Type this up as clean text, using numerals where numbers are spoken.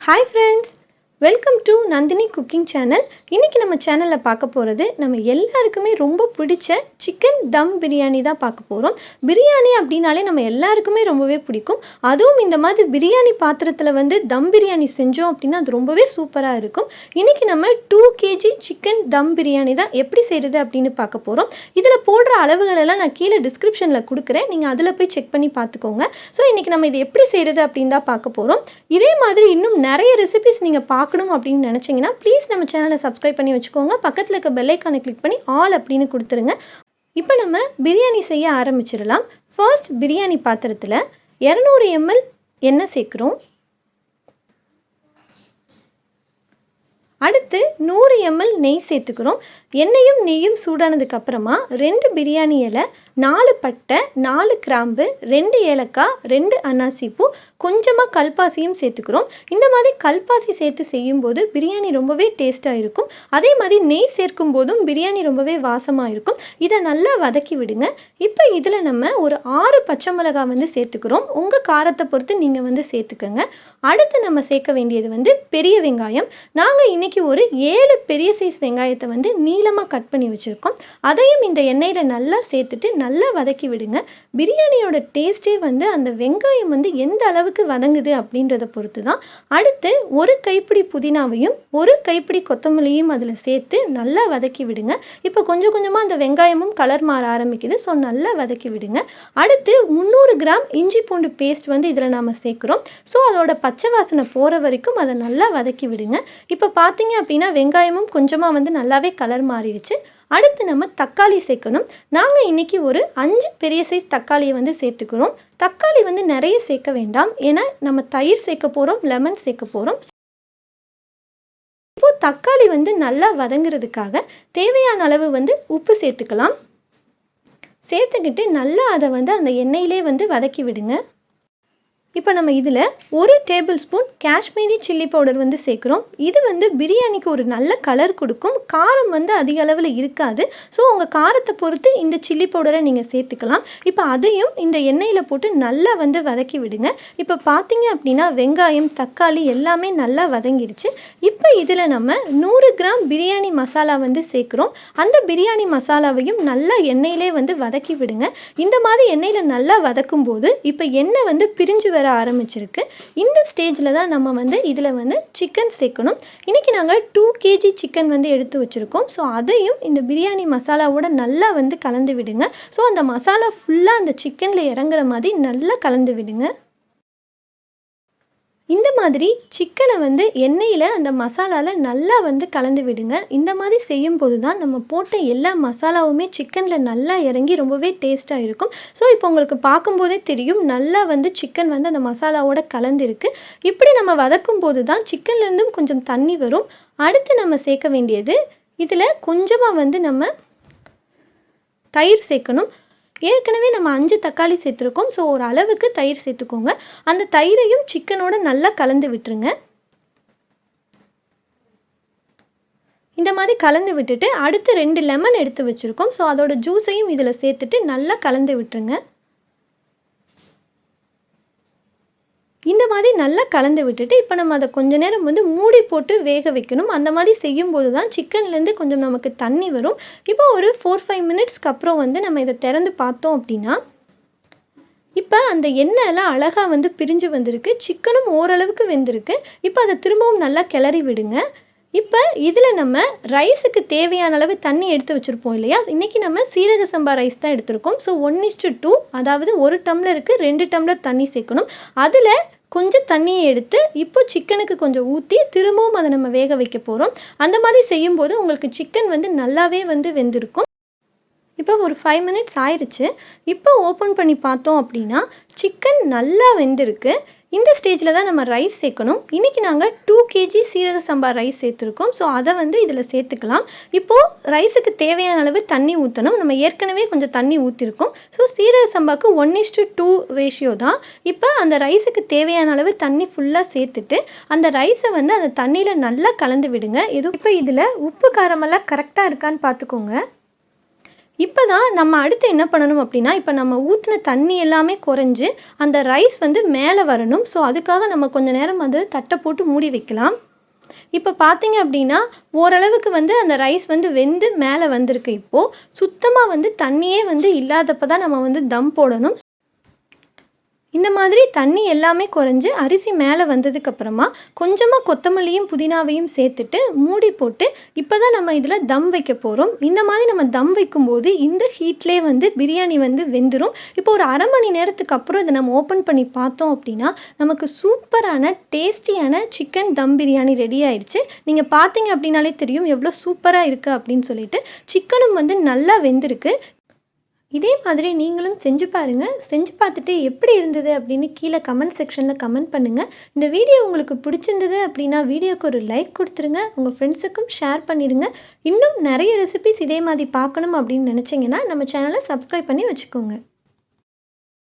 Hi friends, welcome to Nandini cooking channel. இன்னைக்கு நம்ம சேனல்ல பார்க்க போறது நம்ம எல்லாருக்குமே ரொம்ப பிடிச்ச சிக்கன் தம் பிரியாணி தான் பார்க்க போறோம். பிரியாணி அப்படினாலே நம்ம எல்லாருக்குமே ரொம்பவே பிடிக்கும். அதுவும் இந்த மாதிரி பிரியாணி பாத்திரத்துல வந்து தம் பிரியாணி செஞ்சோம் அப்படினா அது ரொம்பவே சூப்பரா இருக்கும். இன்னைக்கு நம்ம 2 kg சிக்கன் தம் பிரியாணி தான் எப்படி செய்யறது அப்படினு பார்க்க போறோம். இதுல போடுற அளவுகள் எல்லாம் நான் கீழ டிஸ்கிரிப்ஷன்ல கொடுக்கிறேன். நீங்க அதுல போய் செக் பண்ணி பாத்துக்கோங்க. சோ இன்னைக்கு நம்ம இது எப்படி செய்யறது அப்படினு தான் பார்க்க போறோம். இதே மாதிரி இன்னும் நிறைய ரெசிபீஸ் நீங்க பார்க்கணும் அப்படினு நினைச்சீங்கன்னா ப்ளீஸ் நம்ம சேனலை சப்ஸ்கிரைப் பண்ணி வச்சுக்கோங்க. பக்கத்துல இருக்க பெல் ஐகானை கிளிக் பண்ணி ஆல் அப்படினு கொடுத்துருங்க. இப்போ நம்ம பிரியாணி செய்ய ஆரம்பிச்சிடலாம். ஃபர்ஸ்ட் பிரியாணி பாத்திரத்துல 200 ml எண்ணெய் சேர்க்கிறோம். அடுத்து 100 ml நெய் சேர்த்துக்கிறோம். எண்ணெயும் நெய்யும் சூடானதுக்கு அப்புறமா 2 பிரியாணி இலை, 4 பட்டை, 4 கிராம்பு, 2 ஏலக்காய், 2 அன்னாசி பூ, கொஞ்சமா கல்பாசியும் சேர்த்துக்கிறோம். இந்த மாதிரி கல்பாசி சேர்த்து செய்யும்போது பிரியாணி ரொம்பவே டேஸ்ட்டாக இருக்கும். அதே மாதிரி நெய் சேர்க்கும் போதும் பிரியாணி ரொம்பவே வாசமாக இருக்கும். இதை நல்லா வதக்கி விடுங்க. இப்போ இதில் நம்ம ஒரு 6 பச்சை மிளகாய் வந்து சேர்த்துக்கிறோம். உங்கள் காரத்தை பொறுத்து நீங்கள் வந்து சேர்த்துக்கோங்க. அடுத்து நம்ம சேர்க்க வேண்டியது வந்து பெரிய வெங்காயம். நாங்கள் இன்னைக்கு ஒரு 7 பெரிய சைஸ் வெங்காயத்தை வந்து நீளமாக கட் பண்ணி வச்சுருக்கோம். அதையும் இந்த எண்ணெயில் நல்லா சேர்த்துட்டு நல்லா வதக்கி விடுங்க. பிரியாணியோட டேஸ்ட்டே வந்து அந்த வெங்காயம் வந்து எந்த அளவுக்கு வதங்குது அப்படின்றத பொறுத்து தான். அடுத்து ஒரு கைப்பிடி புதினாவையும் ஒரு கைப்பிடி கொத்தமல்லியும் அதில் சேர்த்து நல்லா வதக்கி விடுங்க. இப்போ கொஞ்சம் கொஞ்சமாக அந்த வெங்காயமும் கலர் மாற ஆரம்பிக்குது. ஸோ நல்லா வதக்கி விடுங்க. அடுத்து 300 கிராம் இஞ்சி பூண்டு பேஸ்ட் வந்து இதில் நாம் சேர்க்குறோம். ஸோ அதோட பச்சை வாசனை போகிற வரைக்கும் அதை நல்லா வதக்கி விடுங்க. இப்போ பார்த்தீங்க அப்படின்னா வெங்காயமும் கொஞ்சமாக வந்து நல்லாவே கலர் மாறிடுச்சு. அடுத்து நம்ம தக்காளி சேர்க்கணும். நாங்கள் இன்றைக்கி ஒரு 5 பெரிய சைஸ் தக்காளியை வந்து சேர்த்துக்கிறோம். தக்காளி வந்து நிறைய சேர்க்க வேண்டாம். ஏன்னா நம்ம தயிர் சேர்க்க போகிறோம், லெமன் சேர்க்க போகிறோம். இப்போது தக்காளி வந்து நல்லா வதங்கிறதுக்காக தேவையான அளவு வந்து உப்பு சேர்த்துக்கலாம். சேர்த்துக்கிட்டு நல்லா அதை வந்து அந்த எண்ணெயிலே வந்து வதக்கி விடுங்க. இப்போ நம்ம இதில் 1 table spoon Kashmiri chilli powder வந்து சேர்க்குறோம். இது வந்து பிரியாணிக்கு ஒரு நல்ல கலர் கொடுக்கும். காரம் வந்து அதிக அளவில் இருக்காது. ஸோ உங்கள் காரத்தை பொறுத்து இந்த சில்லி பவுடரை நீங்கள் சேர்த்துக்கலாம். இப்போ அதையும் இந்த எண்ணெயில் போட்டு நல்லா வந்து வதக்கி விடுங்க. இப்போ பார்த்தீங்க அப்படின்னா வெங்காயம், தக்காளி எல்லாமே நல்லா வதங்கிருச்சு. இப்போ இதில் நம்ம 100 கிராம் பிரியாணி மசாலா வந்து சேர்க்குறோம். அந்த பிரியாணி மசாலாவையும் நல்லா எண்ணெயிலே வந்து வதக்கி விடுங்க. இந்த மாதிரி எண்ணெயில் நல்லா வதக்கும் போது இப்போ எண்ணெய் வந்து பிரிஞ்சு வர ஆரம்பிச்சிருக்கு. இந்த ஸ்டேஜில் தான் நம்ம வந்து இதில் வந்து சிக்கன் சேர்க்கணும். இன்றைக்கி நாங்கள் 2 kg சிக்கன் வந்து எடுத்து வச்சுருக்கோம். ஸோ அதையும் இந்த பிரியாணி மசாலாவோட நல்லா வந்து கலந்து விடுங்க. ஸோ அந்த மசாலா ஃபுல்லாக அந்த சிக்கனில் இறங்குற மாதிரி நல்லா கலந்து விடுங்க. இந்த மாதிரி சிக்கனை வந்து எண்ணெயில் அந்த மசாலாவில் நல்லா வந்து கலந்து விடுங்க. இந்த மாதிரி செய்யும்போது தான் நம்ம போட்ட எல்லா மசாலாவுமே சிக்கனில் நல்லா இறங்கி ரொம்பவே டேஸ்ட்டாக இருக்கும். ஸோ இப்போ உங்களுக்கு பார்க்கும்போதே தெரியும் நல்லா வந்து சிக்கன் வந்து அந்த மசாலாவோட கலந்துருக்கு. இப்படி நம்ம வதக்கும் போது தான் சிக்கன்லேருந்தும் கொஞ்சம் தண்ணி வரும். அடுத்து நம்ம சேர்க்க வேண்டியது இதில் கொஞ்சமாக வந்து நம்ம தயிர் சேர்க்கணும். ஏற்கனவே நம்ம 5 தக்காளி சேர்த்துருக்கோம். ஸோ ஒரு அளவுக்கு தயிர் சேர்த்துக்கோங்க. அந்த தயிரையும் சிக்கனோட நல்லா கலந்து விட்டுருங்க. இந்த மாதிரி கலந்து விட்டுட்டு அடுத்து 2 லெமன் எடுத்து வச்சுருக்கோம். ஸோ அதோட ஜூஸையும் இதில் சேர்த்துட்டு நல்லா கலந்து விட்டுருங்க. இந்த மாதிரி நல்லா கலந்து விட்டுட்டு இப்போ நம்ம அதை கொஞ்ச நேரம் வந்து மூடி போட்டு வேக வைக்கணும். அந்த மாதிரி செய்யும்போது தான் சிக்கன்லேருந்து கொஞ்சம் நமக்கு தண்ணி வரும். இப்போ ஒரு 4-5 மினிட்ஸ்க்கு அப்புறம் வந்து நம்ம இதை திறந்து பார்த்தோம் அப்படின்னா இப்போ அந்த எண்ணெயெல்லாம் அழகாக வந்து பிரிஞ்சு வந்திருக்கு. சிக்கனும் ஓரளவுக்கு வெந்திருக்கு. இப்போ அதை திரும்பவும் நல்லா கிளறி விடுங்க. இப்போ இதில் நம்ம ரைஸுக்கு தேவையான அளவு தண்ணி எடுத்து வச்சுருப்போம் இல்லையா? இன்றைக்கி நம்ம சீரக சம்பா ரைஸ் தான் எடுத்திருக்கோம். ஸோ 1:2, அதாவது 1 டம்ளருக்கு 2 டம்ளர் தண்ணி சேர்க்கணும். அதில் கொஞ்சம் தண்ணியை எடுத்து இப்போ சிக்கனுக்கு கொஞ்சம் ஊற்றி திரும்பவும் அதை நம்ம வேக வைக்க போகிறோம். அந்த மாதிரி செய்யும்போது உங்களுக்கு சிக்கன் வந்து நல்லாவே வந்து வெந்திருக்கும். இப்போ ஒரு 5 மினிட்ஸ் ஆயிடுச்சு. இப்போ ஓப்பன் பண்ணி பார்த்தோம் அப்படின்னா சிக்கன் நல்லா வெந்திருக்கு. இந்த ஸ்டேஜில் தான் நம்ம ரைஸ் சேர்க்கணும். இன்றைக்கி நாங்கள் 2 kg சீரக சம்பா ரைஸ் சேர்த்துருக்கோம். ஸோ அதை வந்து இதில் சேர்த்துக்கலாம். இப்போது ரைஸுக்கு தேவையான அளவு தண்ணி ஊற்றணும். நம்ம ஏற்கனவே கொஞ்சம் தண்ணி ஊற்றிருக்கோம். ஸோ சீரக சம்பாவுக்கு 1:2 ரேஷியோ தான். இப்போ அந்த ரைஸுக்கு தேவையான அளவு தண்ணி ஃபுல்லாக சேர்த்துட்டு அந்த ரைஸை வந்து அந்த தண்ணியில் நல்லா கலந்து விடுங்க. இப்போ இதில் உப்பு காரமெல்லாம் கரெக்டாக இருக்கான்னு பார்த்துக்கோங்க. இப்போ தான் நம்ம அடுத்து என்ன பண்ணணும் அப்படின்னா, இப்போ நம்ம ஊற்றின தண்ணி எல்லாமே குறைஞ்சு அந்த ரைஸ் வந்து மேலே வரணும். ஸோ அதுக்காக நம்ம கொஞ்சம் நேரம் வந்து தட்டை போட்டு மூடி வைக்கலாம். இப்போ பார்த்தீங்க அப்படின்னா ஓரளவுக்கு வந்து அந்த ரைஸ் வந்து வெந்து மேலே வந்திருக்கு. இப்போது சுத்தமாக வந்து தண்ணியே வந்து இல்லாதப்போ தான் நம்ம வந்து தம் போடணும். இந்த மாதிரி தண்ணி எல்லாமே குறைஞ்சு அரிசி மேலே வந்ததுக்கப்புறமா கொஞ்சமாக கொத்தமல்லியும் புதினாவையும் சேர்த்துட்டு மூடி போட்டு இப்போ தான் நம்ம இதில் தம் வைக்க போகிறோம். இந்த மாதிரி நம்ம தம் வைக்கும்போது இந்த ஹீட்லேயே வந்து பிரியாணி வந்து வெந்துடும். இப்போ ஒரு அரை மணி நேரத்துக்கு அப்புறம் இதை நம்ம ஓப்பன் பண்ணி பார்த்தோம் அப்படின்னா நமக்கு சூப்பரான டேஸ்டியான சிக்கன் தம் பிரியாணி ரெடி ஆயிடுச்சு. நீங்கள் பார்த்தீங்க அப்படின்னாலே தெரியும் எவ்வளோ சூப்பராக இருக்குது அப்படின்னு சொல்லிட்டு. சிக்கனும் வந்து நல்லா வெந்திருக்கு. இதே மாதிரி நீங்களும் செஞ்சு பாருங்கள். செஞ்சு பார்த்துட்டு எப்படி இருந்தது அப்படின்னு கீழே கமெண்ட் செக்ஷனில் கமெண்ட் பண்ணுங்கள். இந்த வீடியோ உங்களுக்கு பிடிச்சிருந்தது அப்படின்னா வீடியோக்கு ஒரு லைக் கொடுத்துருங்க. உங்கள் ஃப்ரெண்ட்ஸுக்கும் ஷேர் பண்ணிடுங்க. இன்னும் நிறைய ரெசிபிஸ் இதே மாதிரி பார்க்கணும் அப்படின்னு நினச்சிங்கன்னா நம்ம சேனலை சப்ஸ்கிரைப் பண்ணி வச்சுக்கோங்க.